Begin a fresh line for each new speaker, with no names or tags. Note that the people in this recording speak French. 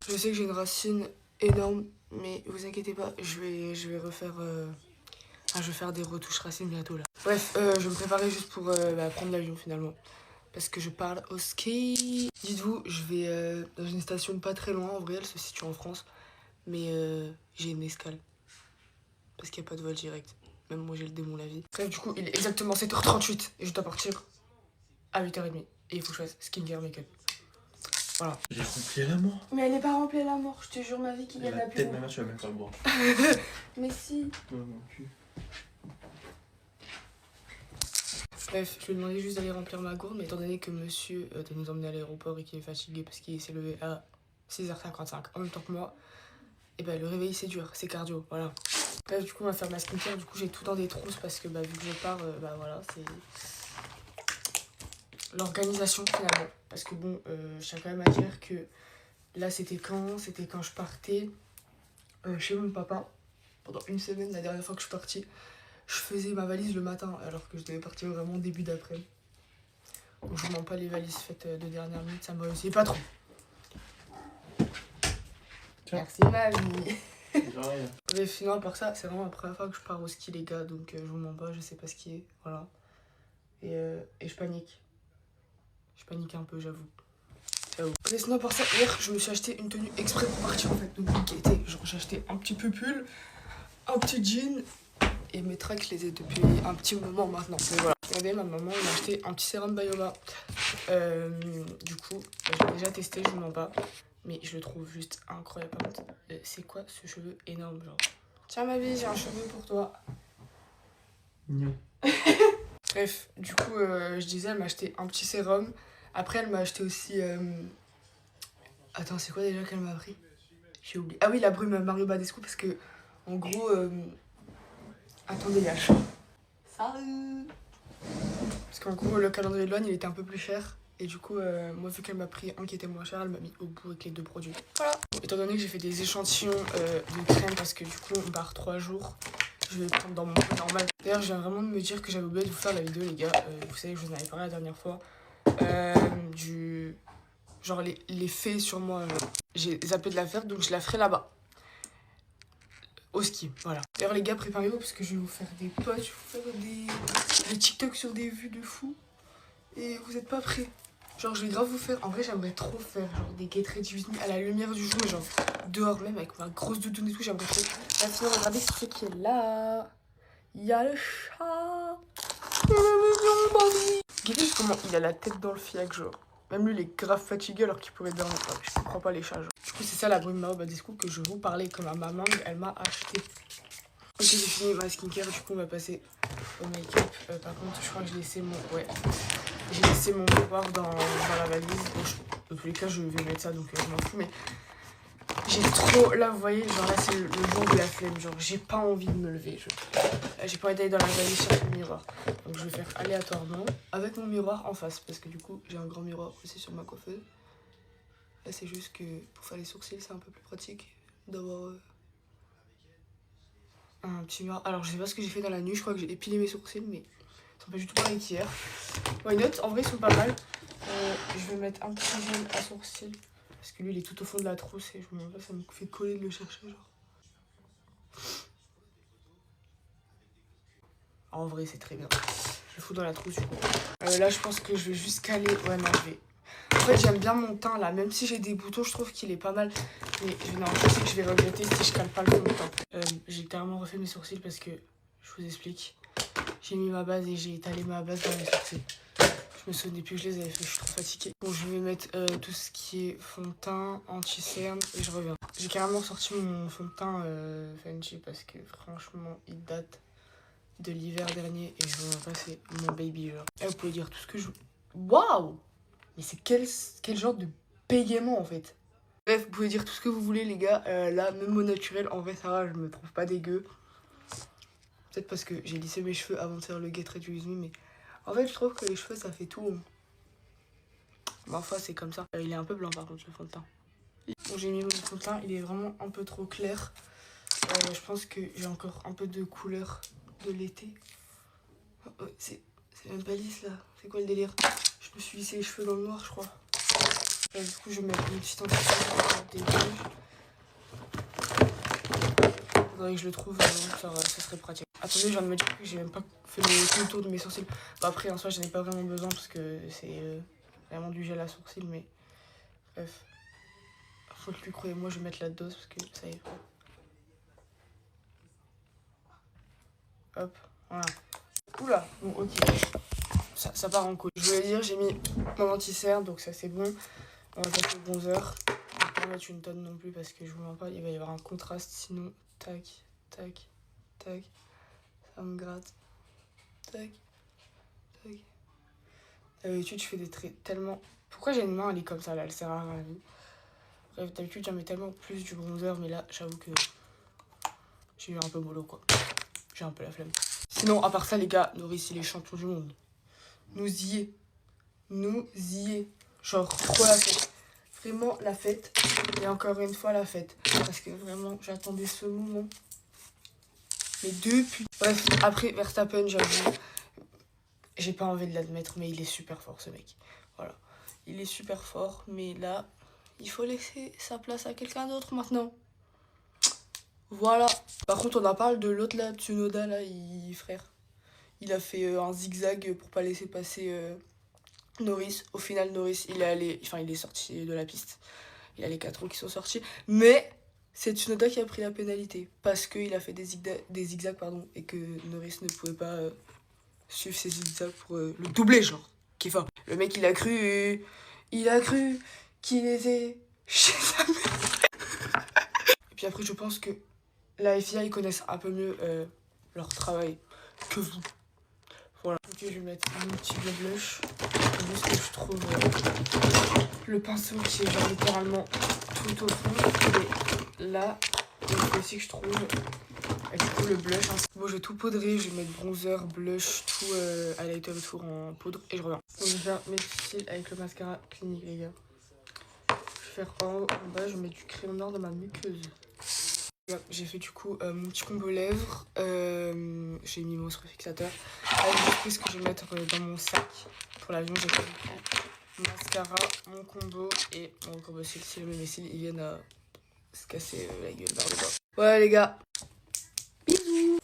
Je sais que j'ai une racine énorme, mais vous inquiétez pas, je vais refaire... je vais faire des retouches racines bientôt là. Bref, je me préparais juste pour prendre l'avion finalement. Parce que je parle au ski. Dites-vous, je vais dans une station pas très loin, en vrai, elle se situe en France. Mais j'ai une escale. Parce qu'il n'y a pas de vol direct. Même moi j'ai le démon la vie. Bref, du coup, il est exactement 7h38 et je dois partir à 8h30. Et il faut que je fasse skincare make-up. Voilà.
J'ai rempli la mort.
Mais elle n'est pas remplie la mort, je te jure ma vie qu'il y en a plus.
Peut-être ma mère, tu vas même pas le boire.
Mais si.
Non, mon cul.
Bref, je lui ai demandé juste d'aller remplir ma gourde, mais étant donné que monsieur doit nous emmener à l'aéroport et qu'il est fatigué parce qu'il s'est levé à 6h55 en même temps que moi, et bah le réveil c'est dur, c'est cardio, voilà. Bref, du coup on va faire ma skincare, du coup j'ai tout dans des trousses parce que vu que je pars, voilà, c'est l'organisation finalement. Parce que bon, je tiens quand même à dire que là c'était quand je partais chez mon papa pendant une semaine, la dernière fois que je suis partie. Je faisais ma valise le matin alors que je devais partir vraiment début d'après. Donc je ne mens pas les valises faites de dernière minute, ça me réussit pas trop.
Tiens.
Merci ma vie. Mais sinon à part ça, c'est vraiment la première fois que je pars au ski les gars, donc je vous mens pas, je sais pas skier, voilà. Et je panique. Je panique un peu, j'avoue. Et sinon à part ça, hier je me suis acheté une tenue exprès pour partir en fait. Donc qui était, genre j'ai acheté un petit peu pull, un petit jean. Et mes tracks, je les ai depuis un petit moment maintenant. Mais voilà. Regardez, ma maman m'a acheté un petit sérum Bioba. Du coup, j'ai déjà testé, je vous mens pas. Mais je le trouve juste incroyable. Par contre, c'est quoi ce cheveu énorme, genre? Tiens, ma vie, j'ai un cheveu pour toi.
Non.
Bref, du coup, je disais, elle m'a acheté un petit sérum. Après, elle m'a acheté aussi... Attends, c'est quoi déjà qu'elle m'a pris? J'ai oublié. Ah oui, la brume Mario Badescu, parce que, en gros... Attendez, il y a chaud. Salut! Parce qu'en gros, le calendrier de douane, il était un peu plus cher. Et du coup, moi, vu qu'elle m'a pris un qui était moins cher, elle m'a mis au bout avec les deux produits. Voilà. Bon, étant donné que j'ai fait des échantillons de crème, parce que du coup, on part 3 jours, je vais prendre dans mon pot normal. D'ailleurs, je viens vraiment de me dire que j'avais oublié de vous faire la vidéo, les gars. Vous savez, je vous en avais parlé la dernière fois. Genre, les faits sur moi, j'ai zappé de la faire, donc je la ferai là-bas. Au ski, voilà. D'ailleurs les gars, préparez-vous parce que je vais vous faire des posts, je vais vous faire des TikTok sur des vues de fou. Et vous êtes pas prêts. Genre je vais grave vous faire, en vrai j'aimerais trop faire genre des get ready with me à la lumière du jour, genre dehors même avec ma grosse doudoune et tout, j'aimerais trop. Là sinon regardez ce qui est là. Il y a le chat. Il est mignon, Bobby. Regardez juste comment il a la tête dans le fiac, genre. Même lui, il est grave fatigué alors qu'il pourrait dormir. Je comprends pas les chats, genre. Du coup, c'est ça la brume Mario Badescu que je vous parlais que ma maman, elle m'a acheté. Ok, j'ai fini ma skincare, du coup, on va passer au make-up. Par contre, je crois que j'ai laissé mon... Ouais. J'ai laissé mon miroir dans la valise. Bon, dans tous les cas, je vais mettre ça, donc je m'en fous, mais... J'ai trop... Là, vous voyez, genre là, c'est le jour de la flemme. Genre, j'ai pas envie de me lever. J'ai pas envie d'aller dans la valise chercher le miroir. Donc, je vais faire aléatoirement avec mon miroir en face. Parce que du coup, j'ai un grand miroir aussi sur ma coiffeuse. Là, c'est juste que pour faire les sourcils, c'est un peu plus pratique d'avoir un petit miroir. Alors, je sais pas ce que j'ai fait dans la nuit. Je crois que j'ai épilé mes sourcils, mais ils sont pas du tout pareils qu'hier. Why not? En vrai, ils sont pas mal. Je vais mettre un petit gel à sourcils. Parce que lui, il est tout au fond de la trousse et je me demande pas, ça me fait coller de le chercher, genre. En vrai, c'est très bien. Je le fous dans la trousse, du coup. Là, je pense que je vais juste caler... Ouais, non, je vais... En fait, j'aime bien mon teint, là. Même si j'ai des boutons, je trouve qu'il est pas mal. Mais non, je sais que je vais regretter si je cale pas le fond de teint. J'ai littéralement refait mes sourcils parce que... Je vous explique. J'ai mis ma base et j'ai étalé ma base dans mes sourcils. Je me souvenais plus que je les avais fait, je suis trop fatiguée. Bon, je vais mettre tout ce qui est fond de teint, anti-cerne et je reviens. J'ai carrément sorti mon fond de teint Fenty parce que franchement, il date de l'hiver dernier et je vais passer mon baby genre. Et vous pouvez dire tout ce que je... Waouh! Mais c'est quel genre de bégaiement en fait. Bref, vous pouvez dire tout ce que vous voulez les gars. Là, même au naturel, en vrai ça va, je me trouve pas dégueu. Peut-être parce que j'ai lissé mes cheveux avant de faire le get ready with me, mais... En fait, je trouve que les cheveux, ça fait tout. Ma foi, c'est comme ça. Il est un peu blanc, par contre, le fond de teint. Bon, j'ai mis mon fond de teint. Il est vraiment un peu trop clair. Je pense que j'ai encore un peu de couleur de l'été. Oh, c'est même pas lisse, là. C'est quoi le délire? Je me suis lissé les cheveux dans le noir, je crois. Du coup, je vais mettre une petite anti-cerne des deux. Faudrait que je le trouve, ça serait pratique. Attendez, je viens de me dire que j'ai même pas fait le contour de mes sourcils. Bah, après, en soi, j'en ai pas vraiment besoin parce que c'est vraiment du gel à sourcils, mais bref. Faut que tu croyez, moi, je vais mettre la dose parce que ça y est. Hop, voilà. Oula, bon, ok. Ça part en couille. Je voulais dire, j'ai mis mon anti-cerne, donc ça c'est bon. On va passer le bronzer. Je vais pas en mettre une tonne non plus parce que je vous mens pas, il va y avoir un contraste sinon. Tac, tac, tac. Ça me gratte. Tac, tac. D'habitude, je fais des traits tellement. Pourquoi j'ai une main, elle est comme ça là, elle sert à rien. Bref, d'habitude, j'en mets tellement plus du bronzer, mais là, j'avoue que j'ai eu un peu mollo quoi. J'ai un peu la flemme. Sinon, à part ça, les gars, Norris, il est champion du monde. Nous y est. Genre, trop la fête. Vraiment la fête. Et encore une fois, la fête. Parce que vraiment, j'attendais ce moment. Mais depuis. Bref, après, Verstappen, j'avoue. J'ai pas envie de l'admettre, mais il est super fort, ce mec. Voilà. Il est super fort, mais là, il faut laisser sa place à quelqu'un d'autre maintenant. Voilà. Par contre, on en parle de l'autre là, Tsunoda, là, frère. Il a fait un zigzag pour pas laisser passer Norris. Au final, Norris, il est sorti de la piste. Il y a les 4 roues qui sont sortis. Mais c'est Tsunoda qui a pris la pénalité. Parce qu'il a fait des zigzags, et que Norris ne pouvait pas suivre ses zigzags pour le doubler, genre. Qui est fort. Le mec, il a cru qu'il était chez sa mère. Et puis après, je pense que la FIA, ils connaissent un peu mieux leur travail que vous. Voilà. Ok, je vais mettre un petit blush. Juste que je trouve le pinceau qui est genre littéralement tout au fond. Et là, c'est aussi que je trouve. Et du coup, le blush. Bon, je vais tout poudrer. Je vais mettre bronzer, blush, tout highlighter et tout en poudre. Et je reviens. Donc, je vais faire mes cils avec le mascara Clinique, les gars. Je vais faire en haut, en bas. Je vais mettre du crayon noir dans ma muqueuse. J'ai fait du coup mon petit combo lèvres, j'ai mis mon fixateur. Avec juste ce que je vais mettre dans mon sac pour l'avion, j'ai fait mon mascara, mon combo et mon combo cils. Si mes cils ils viennent à se casser la gueule vers le bas. Voilà les gars, bisous.